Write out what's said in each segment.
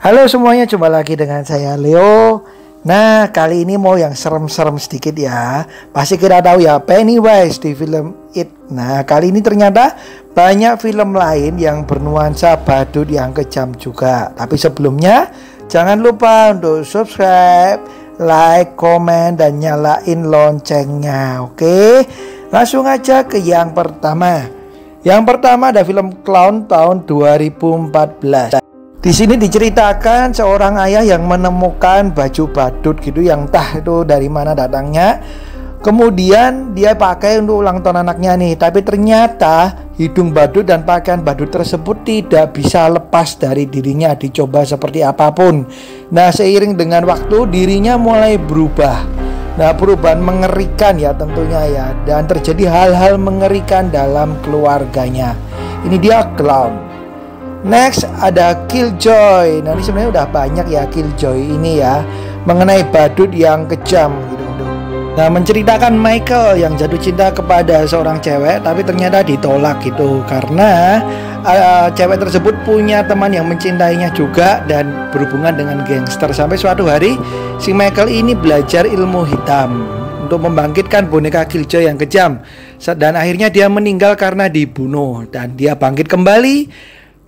Halo semuanya, jumpa lagi dengan saya Leo. Nah, kali ini mau yang serem-serem sedikit ya. Pasti kita tahu ya Pennywise di film It. Nah, kali ini ternyata banyak film lain yang bernuansa badut yang kejam juga. Tapi sebelumnya jangan lupa untuk subscribe, like, komen, dan nyalain loncengnya. Oke, langsung aja ke yang pertama. Yang pertama ada film Clown tahun 2014. Di sini diceritakan seorang ayah yang menemukan baju badut gitu yang entah itu dari mana datangnya. Kemudian dia pakai untuk ulang tahun anaknya nih. Tapi ternyata hidung badut dan pakaian badut tersebut tidak bisa lepas dari dirinya, dicoba seperti apapun. Nah, seiring dengan waktu dirinya mulai berubah. Nah, perubahan mengerikan ya tentunya ya. Dan terjadi hal-hal mengerikan dalam keluarganya. Ini dia Clown. Next ada Killjoy. Nah, ini sebenarnya udah banyak ya Killjoy ini ya, mengenai badut yang kejam gitu. Nah, menceritakan Michael yang jatuh cinta kepada seorang cewek tapi ternyata ditolak gitu karena cewek tersebut punya teman yang mencintainya juga dan berhubungan dengan gangster. Sampai suatu hari si Michael ini belajar ilmu hitam untuk membangkitkan boneka Killjoy yang kejam, dan akhirnya dia meninggal karena dibunuh, dan dia bangkit kembali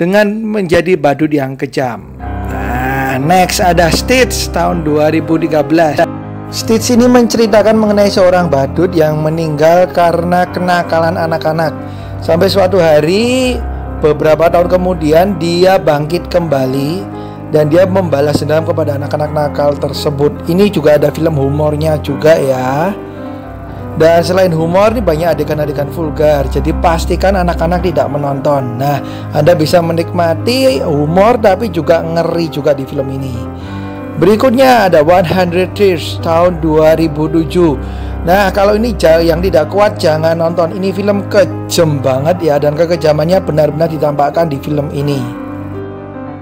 dengan menjadi badut yang kejam. Nah, next ada Stitch tahun 2013. Stitch ini menceritakan mengenai seorang badut yang meninggal karena kenakalan anak-anak. Sampai suatu hari beberapa tahun kemudian dia bangkit kembali dan dia membalas dendam kepada anak-anak nakal tersebut. Ini juga ada film humornya juga ya. Dan selain humor nih banyak adegan-adegan vulgar. Jadi pastikan anak-anak tidak menonton. Nah, Anda bisa menikmati humor tapi juga ngeri juga di film ini. Berikutnya ada 100 Tears tahun 2007. Nah, kalau ini yang tidak kuat jangan nonton. Ini film kejam banget ya, dan kekejamannya benar-benar ditampakkan di film ini.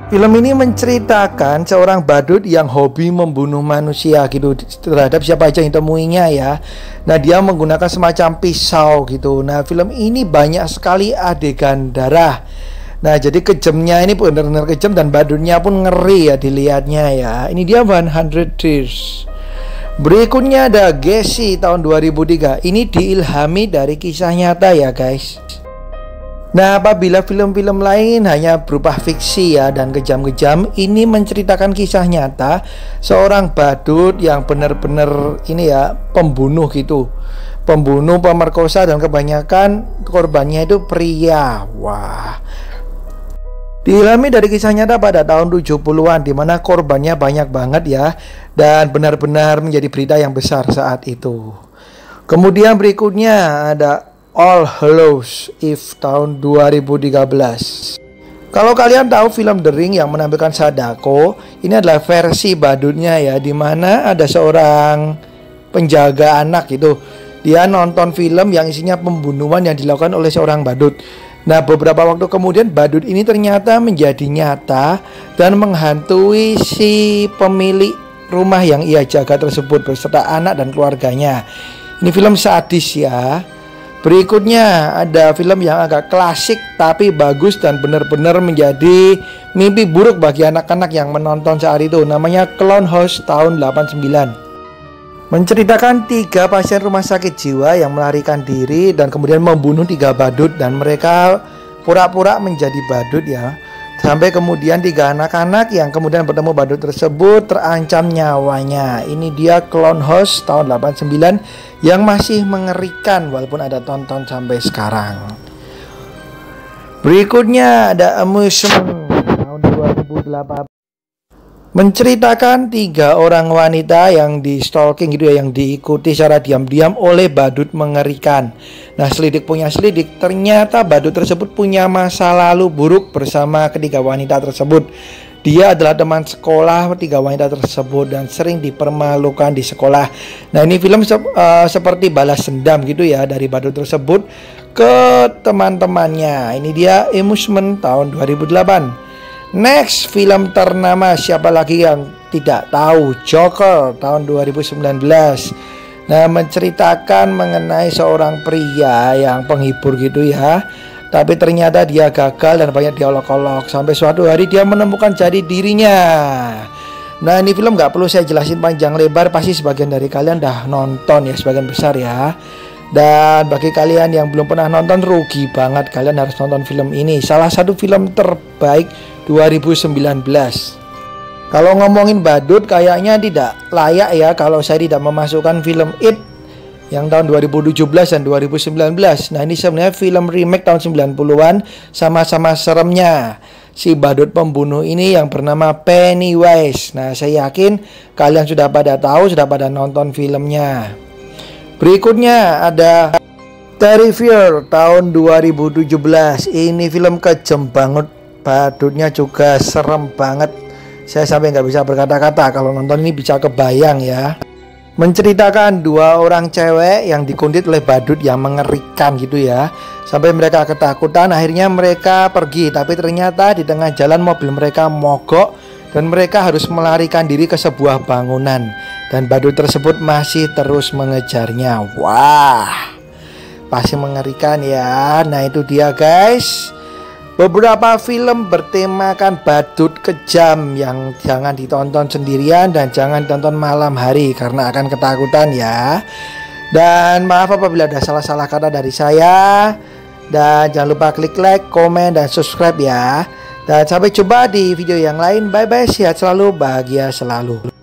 Film ini menceritakan seorang badut yang hobi membunuh manusia gitu terhadap siapa aja yang temuinya ya. Nah, dia menggunakan semacam pisau gitu. Nah, film ini banyak sekali adegan darah. Nah, jadi kejamnya ini benar-benar kejam dan badutnya pun ngeri ya dilihatnya ya. Ini dia 100 Tears. Berikutnya ada Gacy tahun 2003. Ini diilhami dari kisah nyata ya guys. Nah, apabila film-film lain hanya berupa fiksi ya dan kejam-kejam, ini menceritakan kisah nyata seorang badut yang benar-benar ini ya pembunuh gitu. Pembunuh, pemerkosa, dan kebanyakan korbannya itu pria. Wah. Diilhami dari kisah nyata pada tahun 70-an di mana korbannya banyak banget ya, dan benar-benar menjadi berita yang besar saat itu. Kemudian berikutnya ada All Hallows Eve tahun 2013. Kalau kalian tahu film The Ring yang menampilkan Sadako, ini adalah versi badutnya ya, di mana ada seorang penjaga anak gitu. Dia nonton film yang isinya pembunuhan yang dilakukan oleh seorang badut. Nah, beberapa waktu kemudian badut ini ternyata menjadi nyata dan menghantui si pemilik rumah yang ia jaga tersebut beserta anak dan keluarganya. Ini film sadis ya. Berikutnya ada film yang agak klasik tapi bagus dan benar-benar menjadi mimpi buruk bagi anak-anak yang menonton saat itu. Namanya Clown House tahun 89. Menceritakan 3 pasien rumah sakit jiwa yang melarikan diri dan kemudian membunuh 3 badut, dan mereka pura-pura menjadi badut ya. Sampai kemudian 3 anak-anak yang kemudian bertemu badut tersebut terancam nyawanya. Ini dia Clown House tahun 89 yang masih mengerikan walaupun ada tonton sampai sekarang. Berikutnya ada Amusement tahun 2008. Menceritakan 3 orang wanita yang di stalking gitu ya, yang diikuti secara diam-diam oleh badut mengerikan. Nah, selidik punya selidik, ternyata badut tersebut punya masa lalu buruk bersama ketiga wanita tersebut. Dia adalah teman sekolah 3 wanita tersebut dan sering dipermalukan di sekolah. Nah, ini film seperti balas dendam gitu ya dari badut tersebut ke teman-temannya. Ini dia Amusement tahun 2008. Next, film ternama, siapa lagi yang tidak tahu, Joker tahun 2019. Nah, menceritakan mengenai seorang pria yang penghibur gitu ya. Tapi ternyata dia gagal dan banyak diolok-olok. Sampai suatu hari dia menemukan jati dirinya. Nah, ini film nggak perlu saya jelasin panjang lebar, pasti sebagian dari kalian udah nonton ya, sebagian besar ya. Dan bagi kalian yang belum pernah nonton, rugi banget, kalian harus nonton film ini. Salah satu film terbaik 2019. Kalau ngomongin badut, kayaknya tidak layak ya kalau saya tidak memasukkan film It yang tahun 2017 dan 2019. Nah, ini sebenarnya film remake tahun 90-an, sama-sama seremnya. Si badut pembunuh ini yang bernama Pennywise. Nah, saya yakin kalian sudah pada tahu, sudah pada nonton filmnya. Berikutnya ada Terrifier tahun 2017. Ini film kejam banget, badutnya juga serem banget. Saya sampai nggak bisa berkata-kata, kalau nonton ini bisa kebayang ya. Menceritakan dua orang cewek yang dikuntit oleh badut yang mengerikan gitu ya. Sampai mereka ketakutan, akhirnya mereka pergi. Tapi ternyata di tengah jalan mobil mereka mogok dan mereka harus melarikan diri ke sebuah bangunan. Dan badut tersebut masih terus mengejarnya. Wah, pasti mengerikan ya. Nah, itu dia guys, beberapa film bertemakan badut kejam yang jangan ditonton sendirian dan jangan ditonton malam hari karena akan ketakutan ya. Dan maaf apabila ada salah-salah kata dari saya. Dan jangan lupa klik like, komen, dan subscribe ya. Dan sampai jumpa di video yang lain. Bye bye, sehat selalu, bahagia selalu.